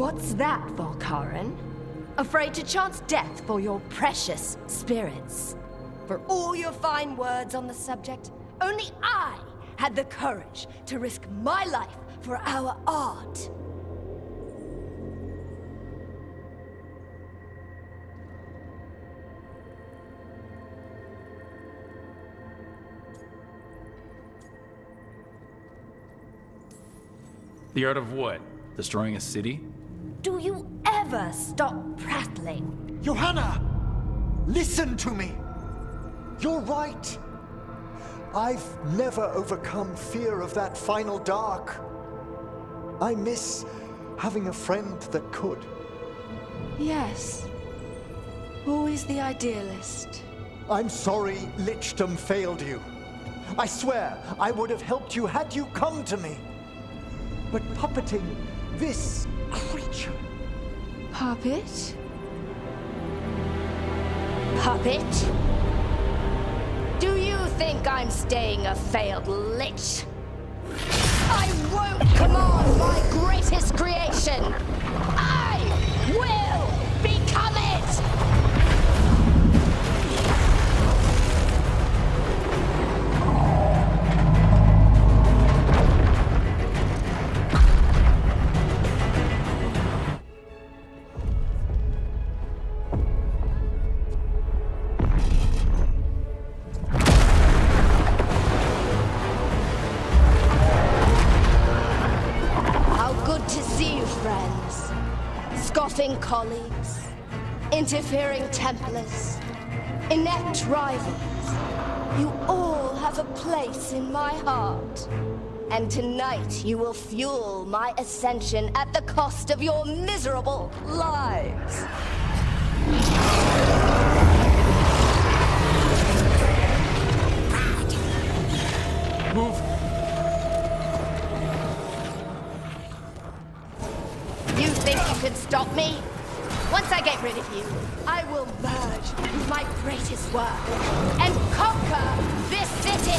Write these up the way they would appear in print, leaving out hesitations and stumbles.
What's that, Volkaren? Afraid to chance death for your precious spirits? For all your fine words on the subject, only I had the courage to risk my life for our art. The art of what? Destroying a city? Do you ever stop prattling? Johanna! Listen to me! You're right. I've never overcome fear of that final dark. I miss having a friend that could. Yes. Always the idealist. I'm sorry Lichdom failed you. I swear I would have helped you had you come to me. But puppeting this creature... Puppet? Puppet? Do you think I'm staying a failed lich? I won't command my greatest creation! I will become it! Scoffing colleagues, interfering Templars, inept rivals. You all have a place in my heart. And tonight you will fuel my ascension at the cost of your miserable lives. Move! You think you can stop me? Once I get rid of you, I will merge with my greatest work and conquer this city!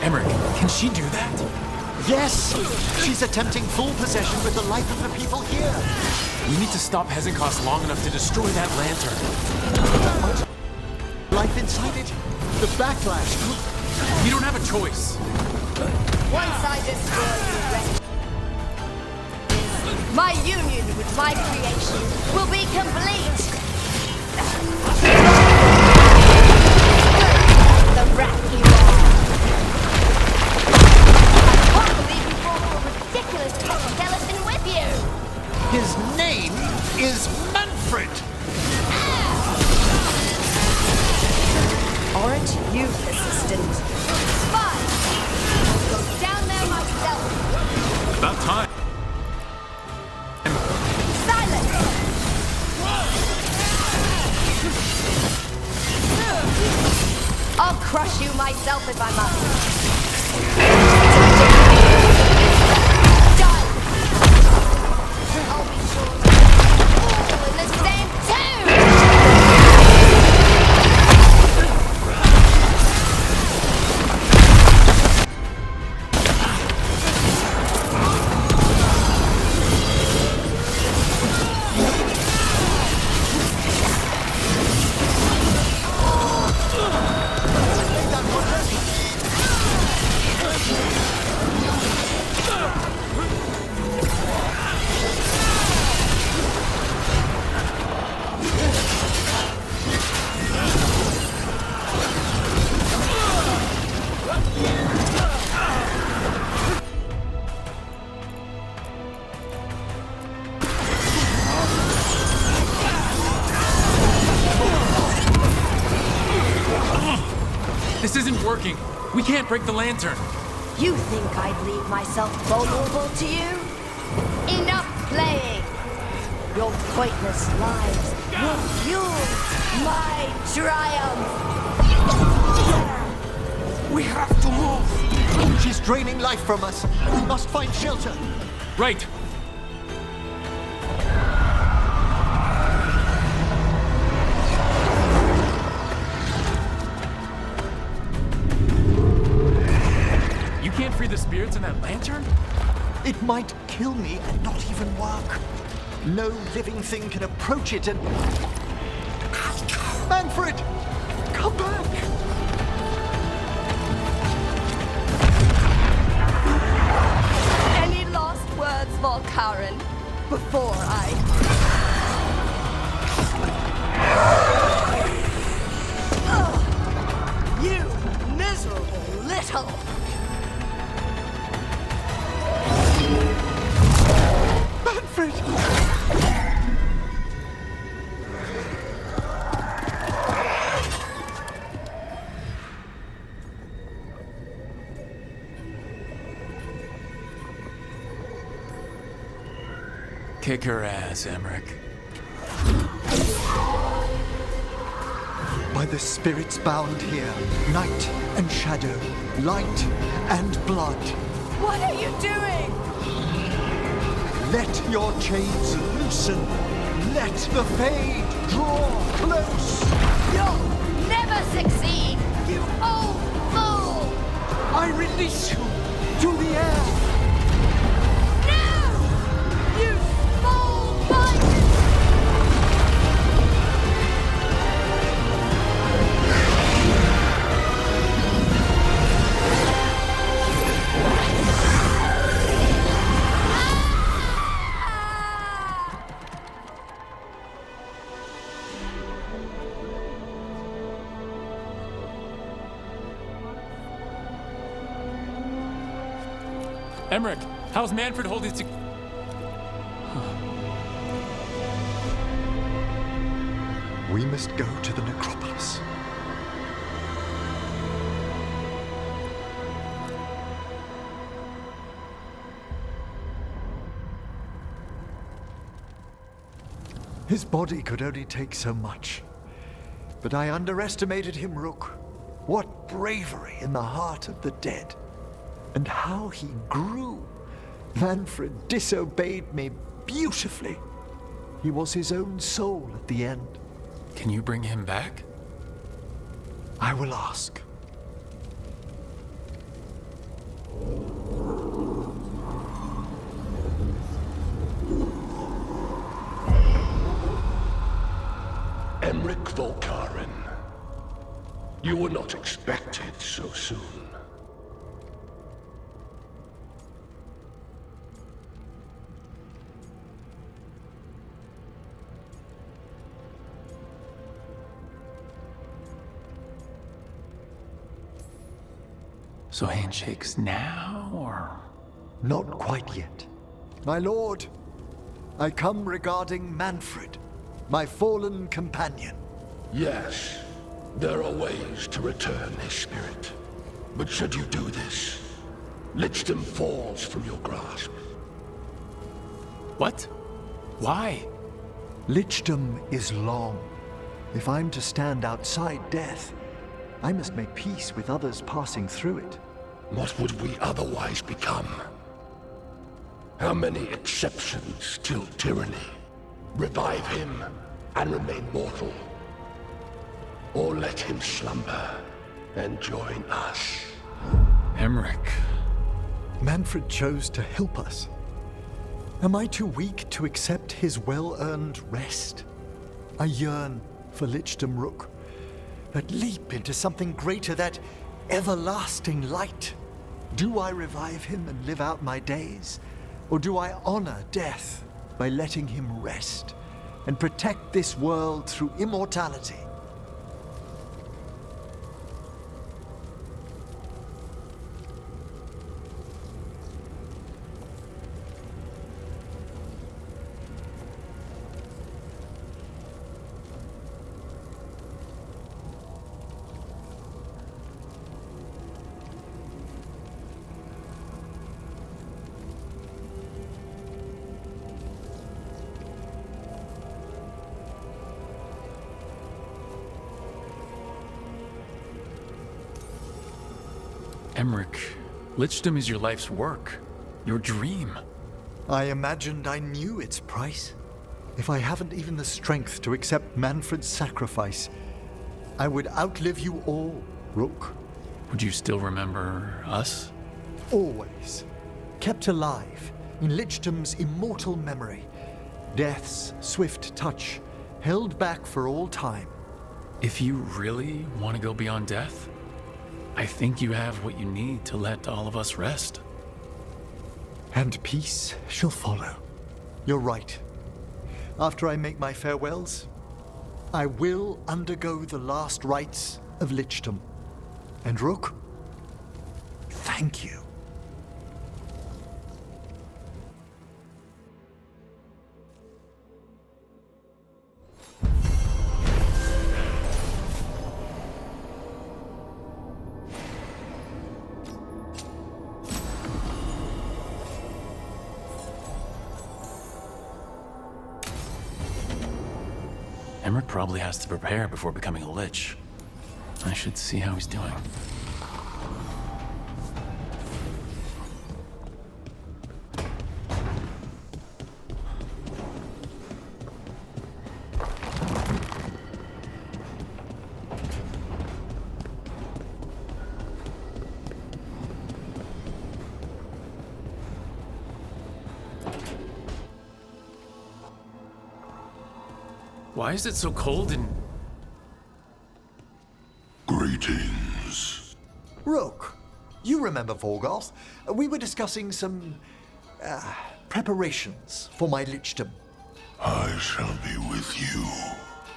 Emmerich, can she do that? Yes! She's attempting full possession with the life of the people here. We need to stop Hezenkos long enough to destroy that lantern. Life inside it? The backlash. We don't have a choice. Once I destroy you, Red, my union with my creation will be complete! The rat you are! I can't believe you brought a ridiculous pet skeleton with you! His name is Manfred! Aren't you persistent? Fine! I'll go down there myself! About time. I'll crush you myself if I must. Done! I'll be sure to all in the same tune! This isn't working. We can't break the lantern. You think I'd leave myself vulnerable to you? Enough playing! Your pointless lives will fuel my triumph! We have to move! She's draining life from us. We must find shelter. Right. You can't free the spirits in that lantern? It might kill me and not even work. No living thing can approach it and... Manfred! Come back! Any last words, Volkaren, before I... Ugh, you miserable little... Manfred! Kick her ass, Emmerich. By the spirits bound here, night and shadow, light and blood. What are you doing? Let your chains loosen. Let the fade draw close. You'll never succeed, you old fool! I release you to the air. No! You small minded! Emmerich, how's Manfred holding to... We must go to the necropolis. His body could only take so much. But I underestimated him, Rook. What bravery in the heart of the dead. And how he grew. Manfred disobeyed me beautifully. He was his own soul at the end. Can you bring him back? I will ask. Emmerich Volkaren. You were not expected so soon. So handshakes now, or...? Not quite yet. My lord, I come regarding Manfred, my fallen companion. Yes, there are ways to return his spirit. But should you do this, Lichdom falls from your grasp. What? Why? Lichdom is long. If I'm to stand outside death, I must make peace with others passing through it. What would we otherwise become? How many exceptions till tyranny? Revive him and remain mortal. Or let him slumber and join us. Emmerich. Manfred chose to help us. Am I too weak to accept his well-earned rest? I yearn for Lichdom Rook, that leap into something greater, that everlasting light. Do I revive him and live out my days? Or do I honor death by letting him rest and protect this world through immortality? Emmerich, Lichdom is your life's work, your dream. I imagined I knew its price. If I haven't even the strength to accept Manfred's sacrifice, I would outlive you all, Rook. Would you still remember us? Always. Kept alive in Lichdom's immortal memory. Death's swift touch, held back for all time. If you really want to go beyond death, I think you have what you need to let all of us rest. And peace shall follow. You're right. After I make my farewells, I will undergo the last rites of lichdom. And Rook, thank you. Emmerich probably has to prepare before becoming a lich. I should see how he's doing. Why is it so cold in... Greetings. Rook, you remember Vorgoth? We were discussing some preparations for my lichdom. I shall be with you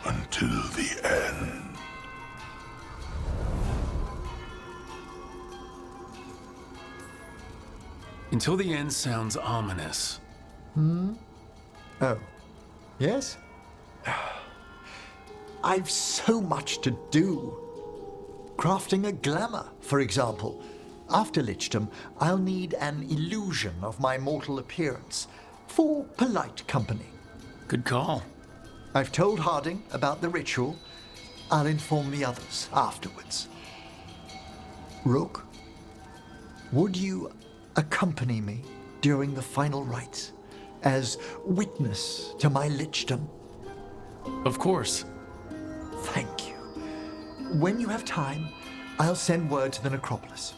until the end. Until the end sounds ominous. Oh, yes? I've so much to do. Crafting a glamour, for example. After lichdom, I'll need an illusion of my mortal appearance for polite company. Good call. I've told Harding about the ritual. I'll inform the others afterwards. Rook, would you accompany me during the final rites as witness to my lichdom? Of course. Thank you. When you have time, I'll send word to the necropolis.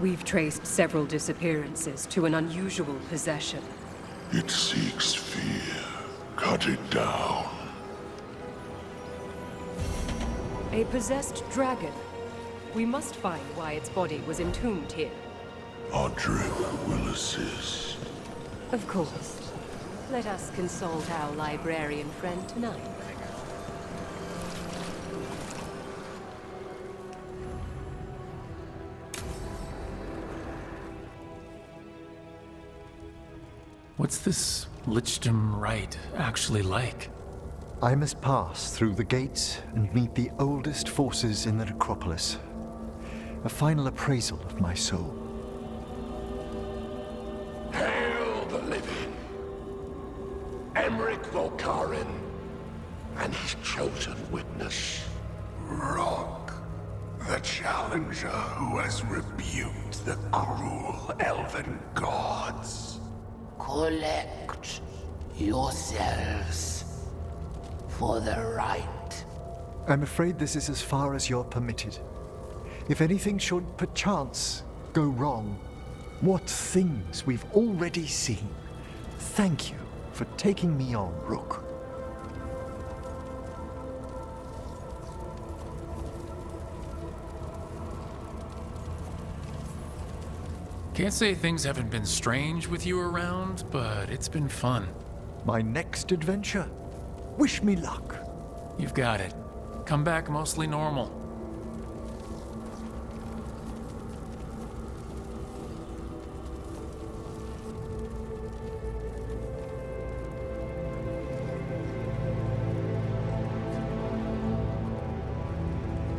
We've traced several disappearances to an unusual possession. It seeks fear. Cut it down. A possessed dragon. We must find why its body was entombed here. Audric will assist. Of course. Let us consult our librarian friend tonight. What's this lichdom rite actually like? I must pass through the gates and meet the oldest forces in the necropolis. A final appraisal of my soul. Hail the living! Emmerich Volkarin and his chosen witness, Rock, the challenger who has rebuked the cruel elven gods. Collect yourselves for the right. I'm afraid this is as far as you're permitted. If anything should perchance go wrong, what things we've already seen. Thank you for taking me on, Rook. Can't say things haven't been strange with you around, but it's been fun. My next adventure? Wish me luck. You've got it. Come back mostly normal.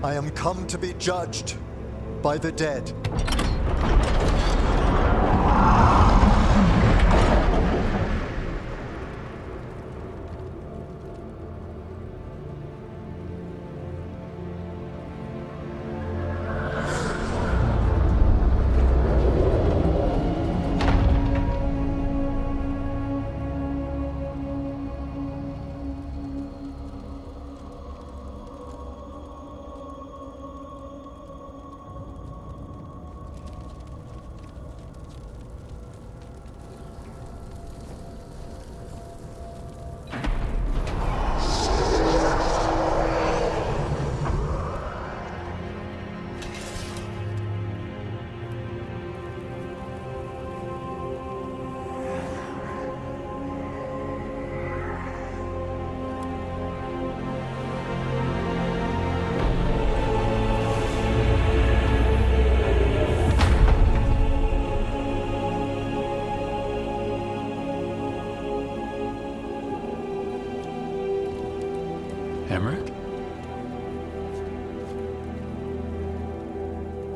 I am come to be judged by the dead.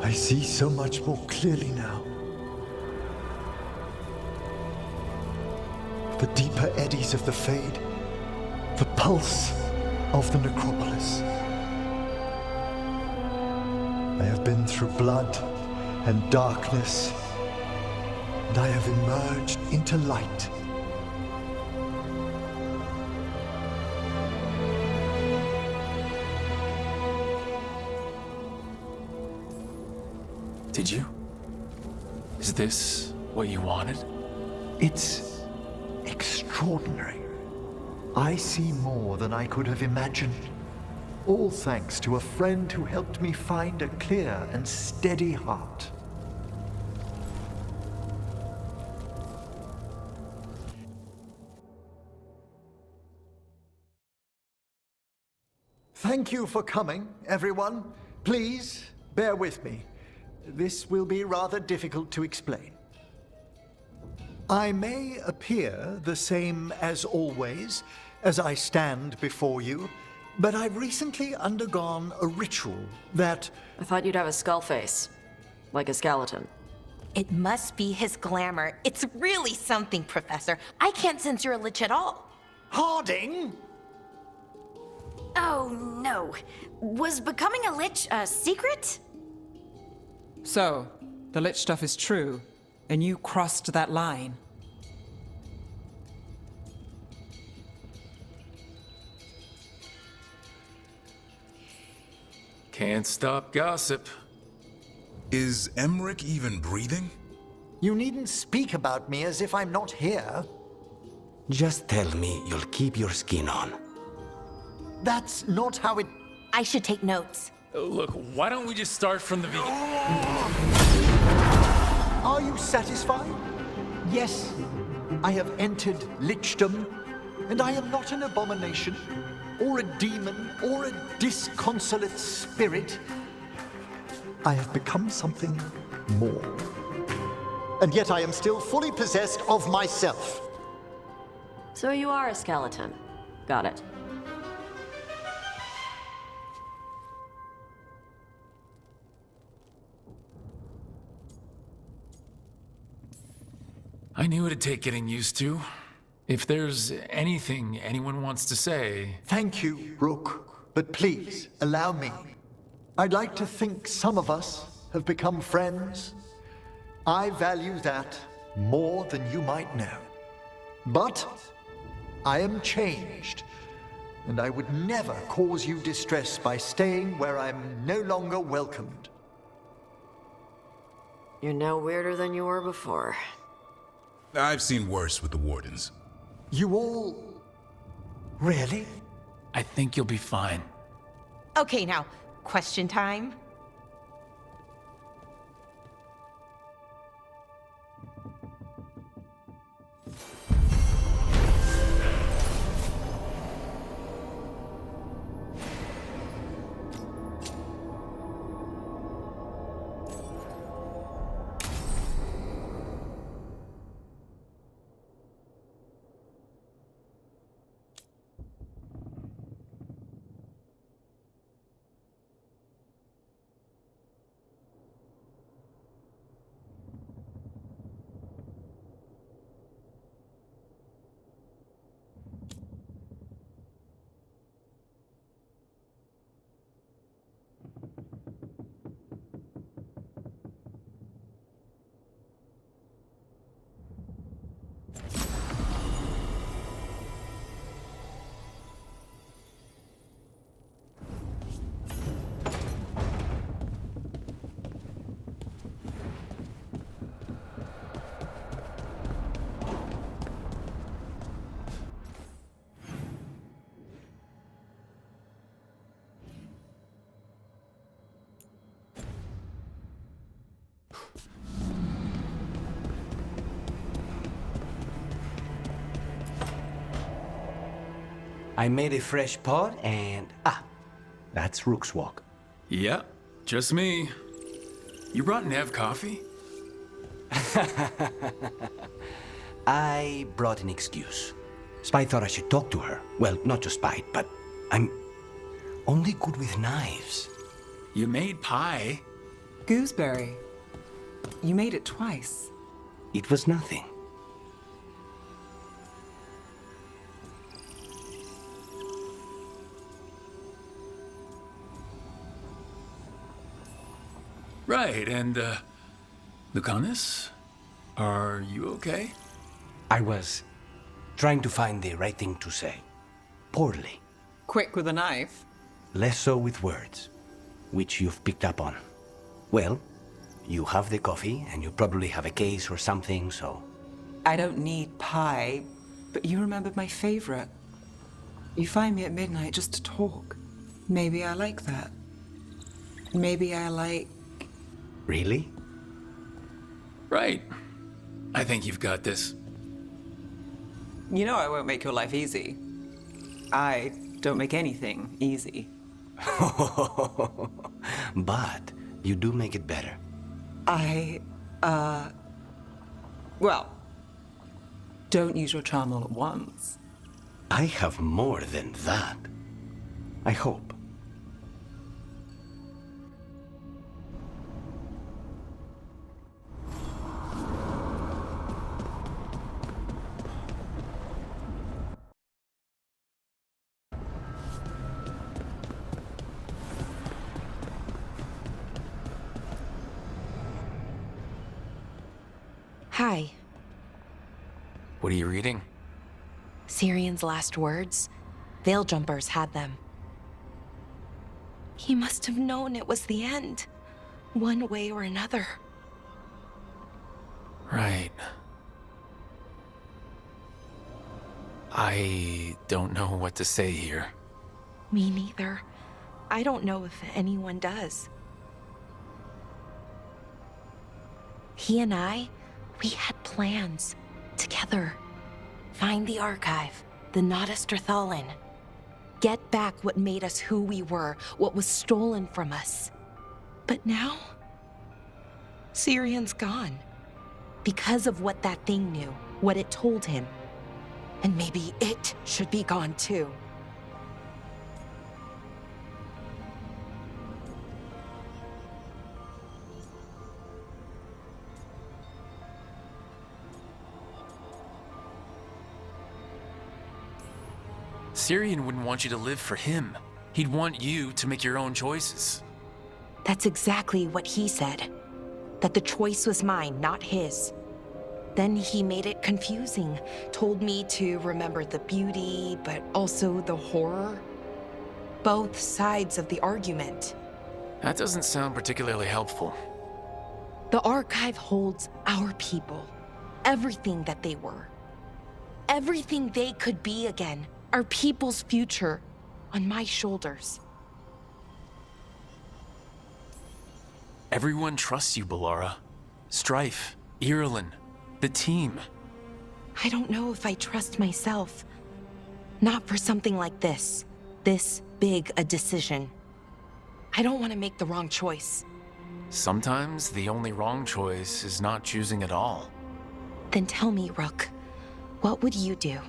I see so much more clearly now. The deeper eddies of the Fade, the pulse of the necropolis. I have been through blood and darkness, and I have emerged into light. Did you? Is this what you wanted? It's extraordinary. I see more than I could have imagined. All thanks to a friend who helped me find a clear and steady heart. Thank you for coming, everyone. Please, bear with me. This will be rather difficult to explain. I may appear the same as always, as I stand before you, but I've recently undergone a ritual that... I thought you'd have a skull face. Like a skeleton. It must be his glamour. It's really something, Professor. I can't sense you're a lich at all. Harding! Oh, no. Was becoming a lich a secret? So, the lich stuff is true, and you crossed that line. Can't stop gossip. Is Emmerich even breathing? You needn't speak about me as if I'm not here. Just tell me you'll keep your skin on. That's not how it... I should take notes. Look, why don't we just start from the beginning? Are you satisfied? Yes, I have entered lichdom, and I am not an abomination, or a demon, or a disconsolate spirit. I have become something more. And yet I am still fully possessed of myself. So you are a skeleton. Got it. I knew it'd take getting used to. If there's anything anyone wants to say... Thank you, Rook, but please, allow me. I'd like to think some of us have become friends. I value that more than you might know. But I am changed, and I would never cause you distress by staying where I'm no longer welcomed. You're no weirder than you were before. I've seen worse with the Wardens. You all... really? I think you'll be fine. Okay, now, question time. I made a fresh pot and... that's Rook's Walk. Yep, just me. You brought Nev coffee? I brought an excuse. Spite thought I should talk to her. Well, not just Spite, but I'm only good with knives. You made pie. Gooseberry, you made it twice. It was nothing. Right, and, Lucanus? Are you okay? I was trying to find the right thing to say. Poorly. Quick with a knife. Less so with words, which you've picked up on. Well, you have the coffee, and you probably have a case or something, so... I don't need pie, but you remembered my favorite. You find me at midnight just to talk. Maybe I like that. Maybe I like... Really? Right. I think you've got this. You know I won't make your life easy. I don't make anything easy. But you do make it better. Well, don't use your charm all at once. I have more than that. I hope. Hi. What are you reading? Syrion's last words? Veil jumpers had them. He must have known it was the end, one way or another. Right. I don't know what to say here. Me neither. I don't know if anyone does. He and I, we had plans together. Find the archive, the Nodus Strathalin. Get back what made us who we were, what was stolen from us. But now, Syrion's gone. Because of what that thing knew, what it told him. And maybe it should be gone too. Syrian wouldn't want you to live for him. He'd want you to make your own choices. That's exactly what he said. That the choice was mine, not his. Then he made it confusing. Told me to remember the beauty, but also the horror. Both sides of the argument. That doesn't sound particularly helpful. The archive holds our people. Everything that they were. Everything they could be again. Our people's future. On my shoulders. Everyone trusts you, Bellara. Strife, Irulan, the team. I don't know if I trust myself. Not for something like this. This big a decision. I don't want to make the wrong choice. Sometimes the only wrong choice is not choosing at all. Then tell me, Rook, what would you do?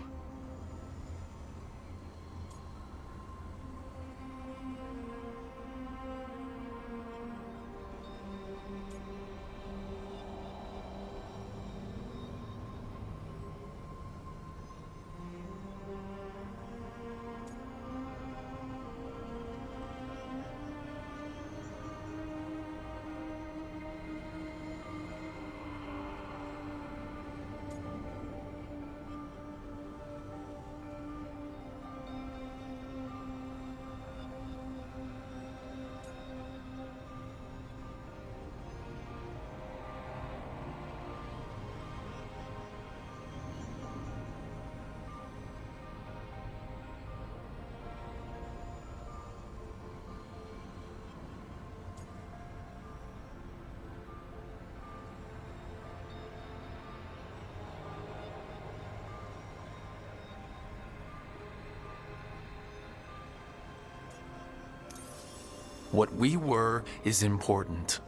What we were is important.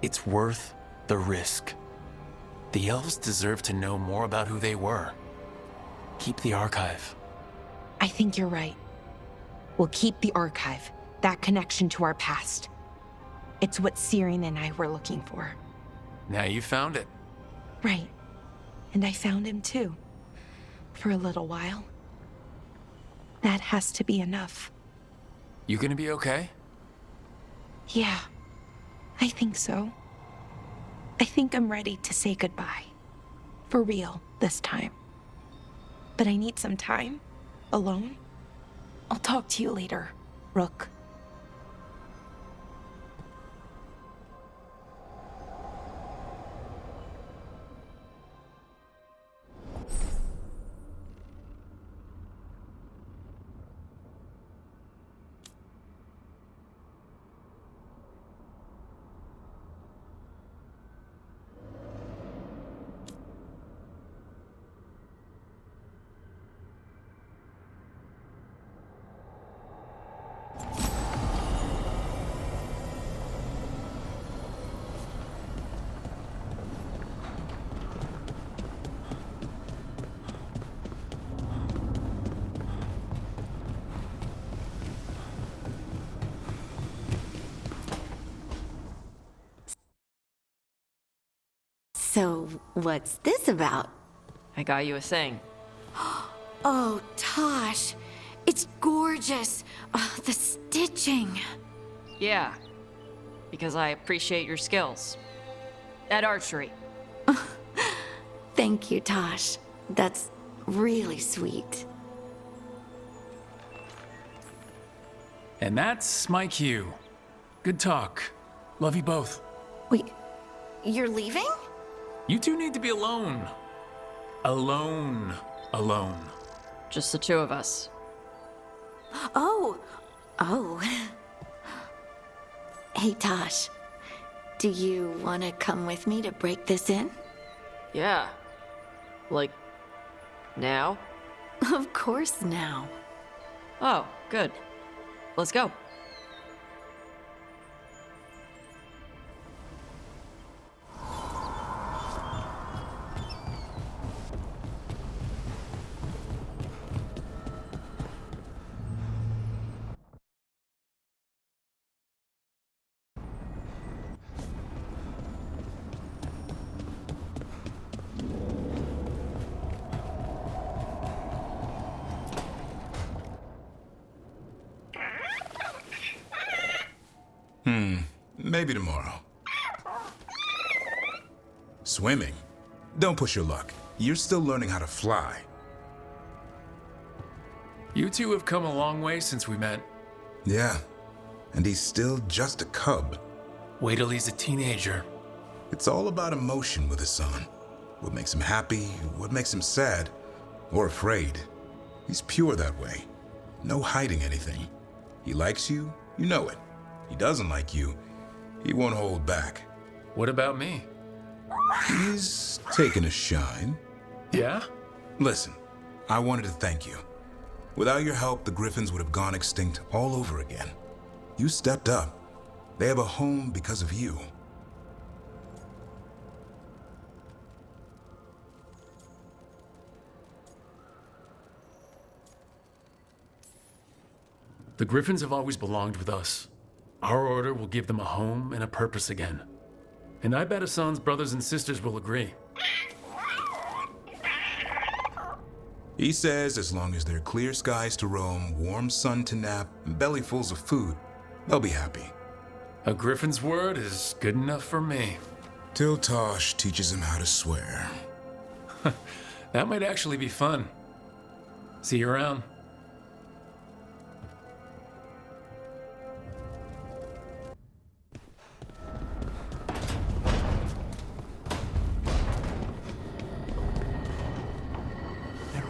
It's worth the risk. The elves deserve to know more about who they were. Keep the archive. I think you're right. We'll keep the archive, that connection to our past. It's what Sirin and I were looking for. Now you found it. Right. And I found him too. For a little while. That has to be enough. You gonna be okay? Yeah. I think so. I think I'm ready to say goodbye. For real, this time. But I need some time. Alone. I'll talk to you later, Rook. So, what's this about? I got you a thing. Oh, Tosh, it's gorgeous. Oh, the stitching. Yeah, because I appreciate your skills. At archery. Thank you, Tosh. That's really sweet. And that's my cue. Good talk. Love you both. Wait, you're leaving? You two need to be alone. Alone. Alone. Just the two of us. Oh. Hey, Tosh. Do you want to come with me to break this in? Yeah. Like, now? Of course now. Oh, good. Let's go. Maybe tomorrow. Swimming? Don't push your luck. You're still learning how to fly. You two have come a long way since we met. Yeah, and he's still just a cub. Wait till he's a teenager. It's all about emotion with his son. What makes him happy, what makes him sad, or afraid. He's pure that way. No hiding anything. He likes you, you know it. He doesn't like you, he won't hold back. What about me? He's taken a shine. Yeah? Listen, I wanted to thank you. Without your help, the Griffins would have gone extinct all over again. You stepped up. They have a home because of you. The Griffins have always belonged with us. Our order will give them a home and a purpose again. And I bet Hassan's brothers and sisters will agree. He says as long as there are clear skies to roam, warm sun to nap, and bellyfuls of food, they'll be happy. A Griffin's word is good enough for me. Till Tosh teaches him how to swear. That might actually be fun. See you around.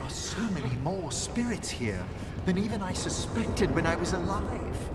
So many more spirits here than even I suspected when I was alive.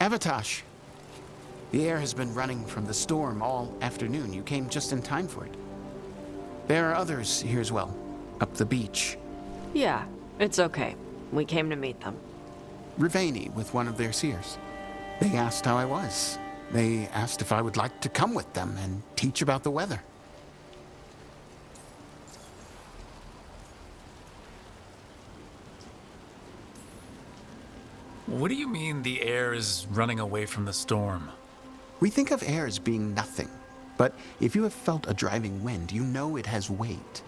Avatosh, the air has been running from the storm all afternoon. You came just in time for it. There are others here as well, up the beach. Yeah, it's okay. We came to meet them. Riveni with one of their seers. They asked how I was. They asked if I would like to come with them and teach about the weather. What do you mean the air is running away from the storm? We think of air as being nothing, but if you have felt a driving wind, you know it has weight.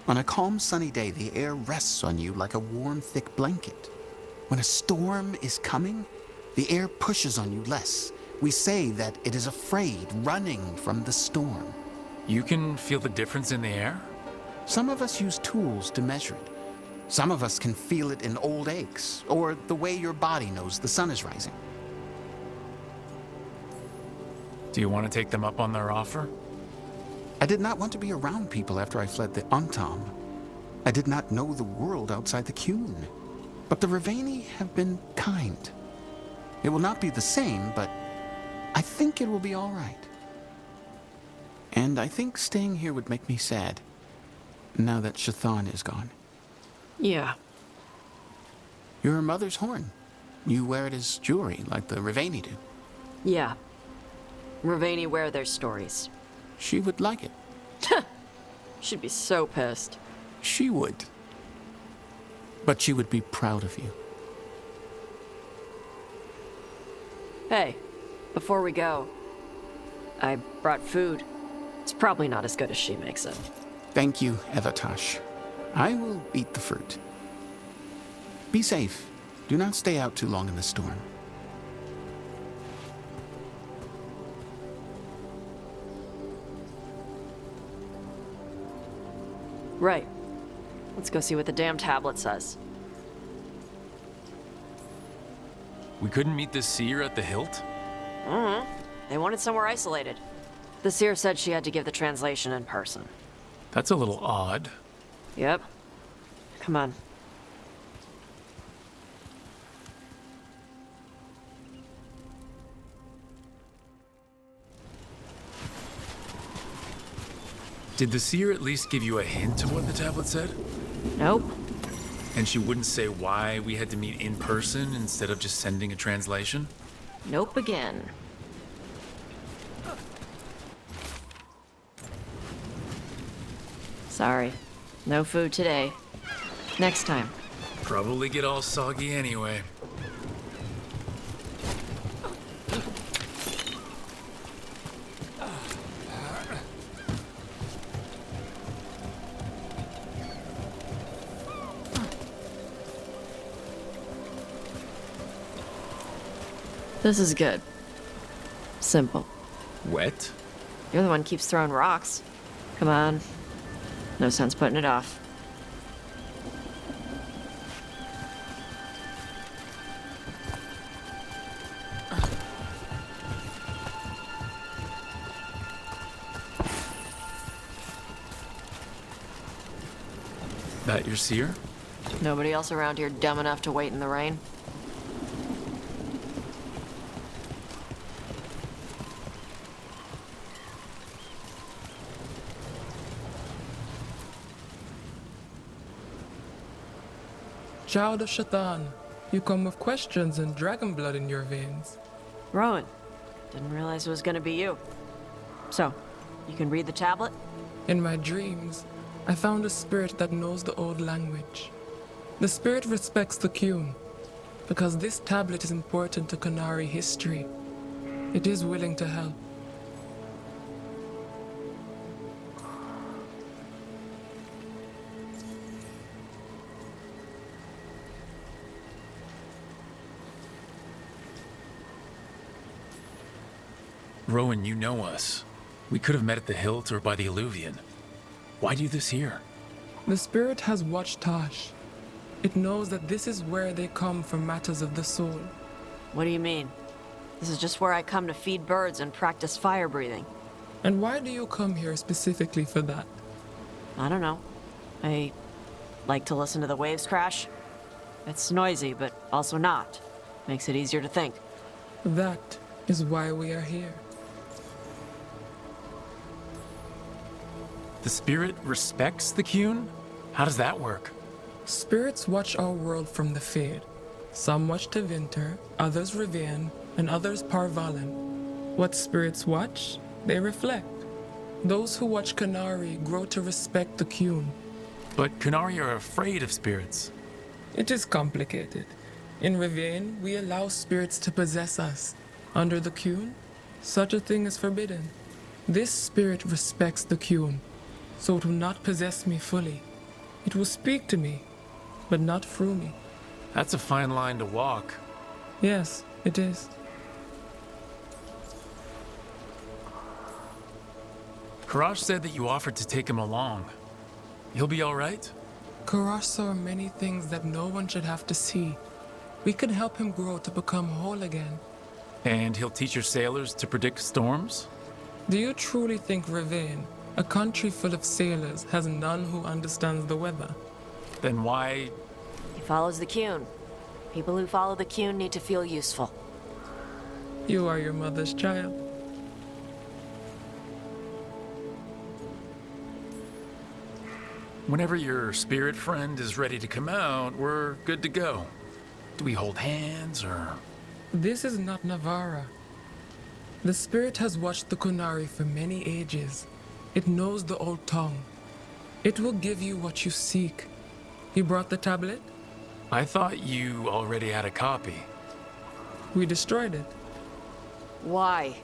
On a calm, sunny day, the air rests on you like a warm, thick blanket. When a storm is coming, the air pushes on you less. We say that it is afraid, running from the storm. You can feel the difference in the air? Some of us use tools to measure it. Some of us can feel it in old aches, or the way your body knows the sun is rising. Do you want to take them up on their offer? I did not want to be around people after I fled the Antam. I did not know the world outside the Qun. But the Riveni have been kind. It will not be the same, but I think it will be all right. And I think staying here would make me sad, now that Shathan is gone. Yeah. Your mother's horn. You wear it as jewelry, like the Riveni do. Yeah. Riveni wear their stories. She would like it. She'd be so pissed. She would. But she would be proud of you. Hey, before we go, I brought food. It's probably not as good as she makes it. Thank you, Avatosh. I will eat the fruit. Be safe. Do not stay out too long in the storm. Right. Let's go see what the damn tablet says. We couldn't meet the seer at the hilt? Mm-hmm. They wanted somewhere isolated. The seer said she had to give the translation in person. That's a little odd. Yep. Come on. Did the seer at least give you a hint of what the tablet said? Nope. And she wouldn't say why we had to meet in person instead of just sending a translation? Nope again. Sorry. No food today. Next time. Probably get all soggy anyway. This is good. Simple. Wet? You're the one who keeps throwing rocks. Come on. No sense putting it off. That your seer? Nobody else around here dumb enough to wait in the rain? Child of Shatan, you come with questions and dragon blood in your veins. Rowan, didn't realize it was gonna be you. So, you can read the tablet? In my dreams, I found a spirit that knows the old language. The spirit respects the Qun, because this tablet is important to Qunari history. It is willing to help. Rowan, you know us. We could have met at the hilt or by the alluvion. Why do this here? The spirit has watched Tosh. It knows that this is where they come for matters of the soul. What do you mean? This is just where I come to feed birds and practice fire breathing. And why do you come here specifically for that? I don't know. I like to listen to the waves crash. It's noisy, but also not. Makes it easier to think. That is why we are here. The spirit respects the Qun? How does that work? Spirits watch our world from the Fade. Some watch Tevinter, others Rivian, and others Parvalen. What spirits watch, they reflect. Those who watch Qunari grow to respect the Qun. But Qunari are afraid of spirits. It is complicated. In Rivian, we allow spirits to possess us. Under the Qun, such a thing is forbidden. This spirit respects the Qun, so it will not possess me fully. It will speak to me, but not through me. That's a fine line to walk. Yes, it is. Karash said that you offered to take him along. He'll be all right? Karash saw many things that no one should have to see. We could help him grow to become whole again. And he'll teach your sailors to predict storms? Do you truly think Rivain, a country full of sailors, has none who understands the weather? Then why... He follows the Qun. People who follow the Qun need to feel useful. You are your mother's child. Whenever your spirit friend is ready to come out, we're good to go. Do we hold hands, or...? This is not Navara. The spirit has watched the Qunari for many ages. It knows the old tongue. It will give you what you seek. You brought the tablet? I thought you already had a copy. We destroyed it. Why?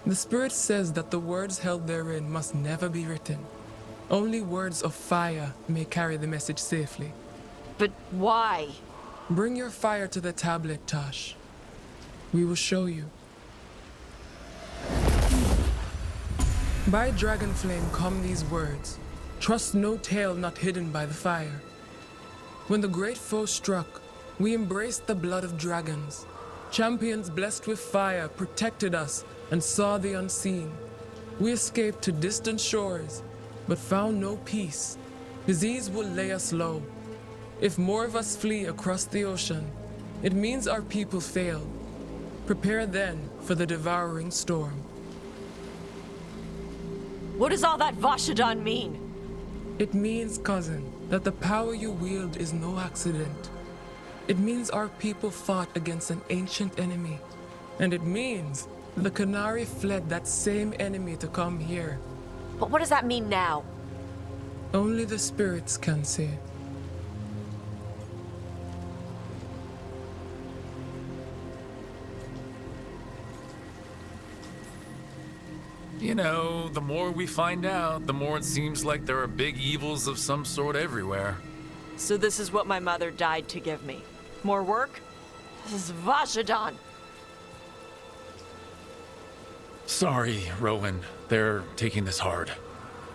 The spirit says that the words held therein must never be written. Only words of fire may carry the message safely. But why? Bring your fire to the tablet, Tosh. We will show you. By dragon flame come these words. Trust no tale not hidden by the fire. When the great foe struck, we embraced the blood of dragons. Champions blessed with fire protected us and saw the unseen. We escaped to distant shores, but found no peace. Disease will lay us low. If more of us flee across the ocean, it means our people failed. Prepare then for the devouring storm. What does all that Vashadan mean? It means, cousin, that the power you wield is no accident. It means our people fought against an ancient enemy. And it means the Qunari fled that same enemy to come here. But what does that mean now? Only the spirits can say. You know, the more we find out, the more it seems like there are big evils of some sort everywhere. So this is what my mother died to give me. More work? This is Vashadan. Sorry, Rowan. They're taking this hard.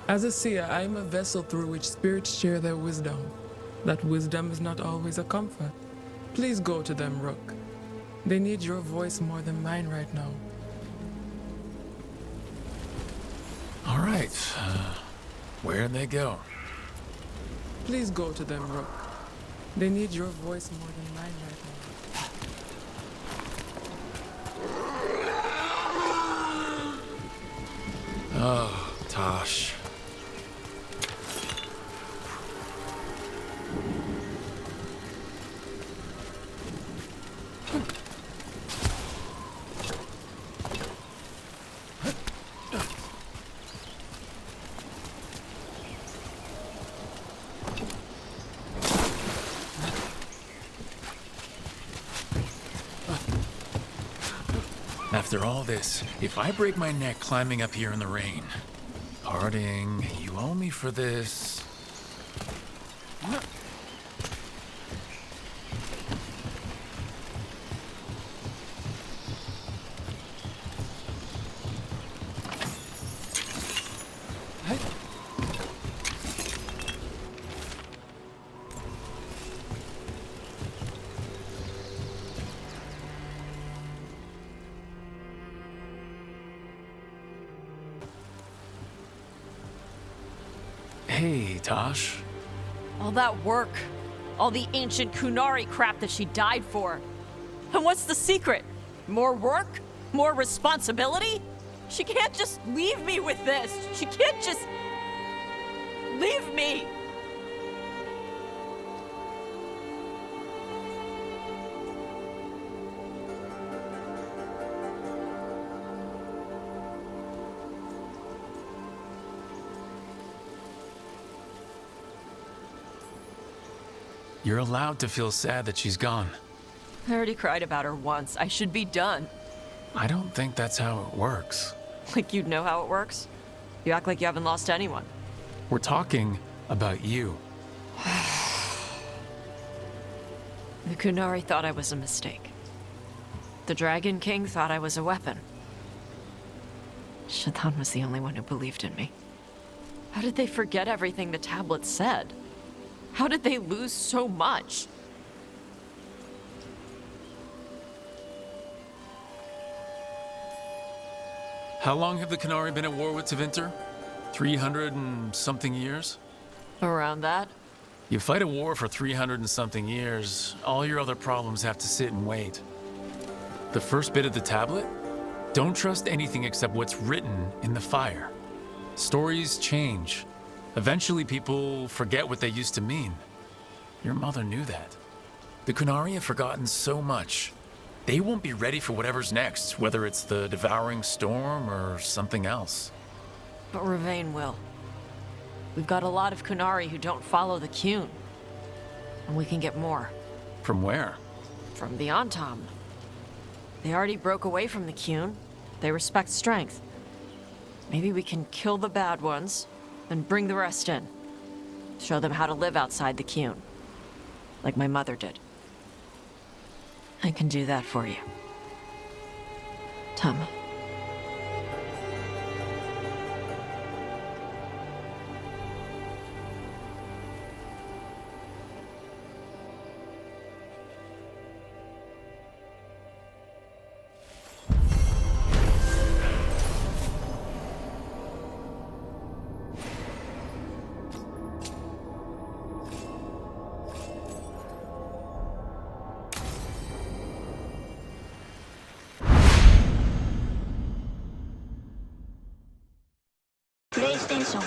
As a seer, I am a vessel through which spirits share their wisdom. That wisdom is not always a comfort. Please go to them, Rook. They need your voice more than mine right now. All right. Where'd they go? Please go to them, Rook. They need your voice more than mine right now. Oh, Tosh. After all this, if I break my neck climbing up here in the rain, Harding, you owe me for this. Hey, Tosh. All that work. All the ancient Qunari crap that she died for. And what's the secret? More work? More responsibility? She can't just leave me with this. She can't just leave me. You're allowed to feel sad that she's gone. I already cried about her once. I should be done. I don't think that's how it works. Like you'd know how it works? You act like you haven't lost anyone. We're talking about you. The Kunari thought I was a mistake. The Dragon King thought I was a weapon. Shaitan was the only one who believed in me. How did they forget everything the tablet said? How did they lose so much? How long have the Kunari been at war with Tevinter? 300 and something years? Around that? You fight a war for 300 and something years, all your other problems have to sit and wait. The first bit of the tablet? Don't trust anything except what's written in the fire. Stories change. Eventually people forget what they used to mean. Your mother knew that. The Kunari have forgotten so much. They won't be ready for whatever's next, whether it's the devouring storm or something else. But Ravain will. We've got a lot of Kunari who don't follow the Qun. And we can get more. From where? From the Antam. They already broke away from the Qun. They respect strength. Maybe we can kill the bad ones, and bring the rest in. Show them how to live outside the Qun. Like my mother did. I can do that for you. Tama. PlayStation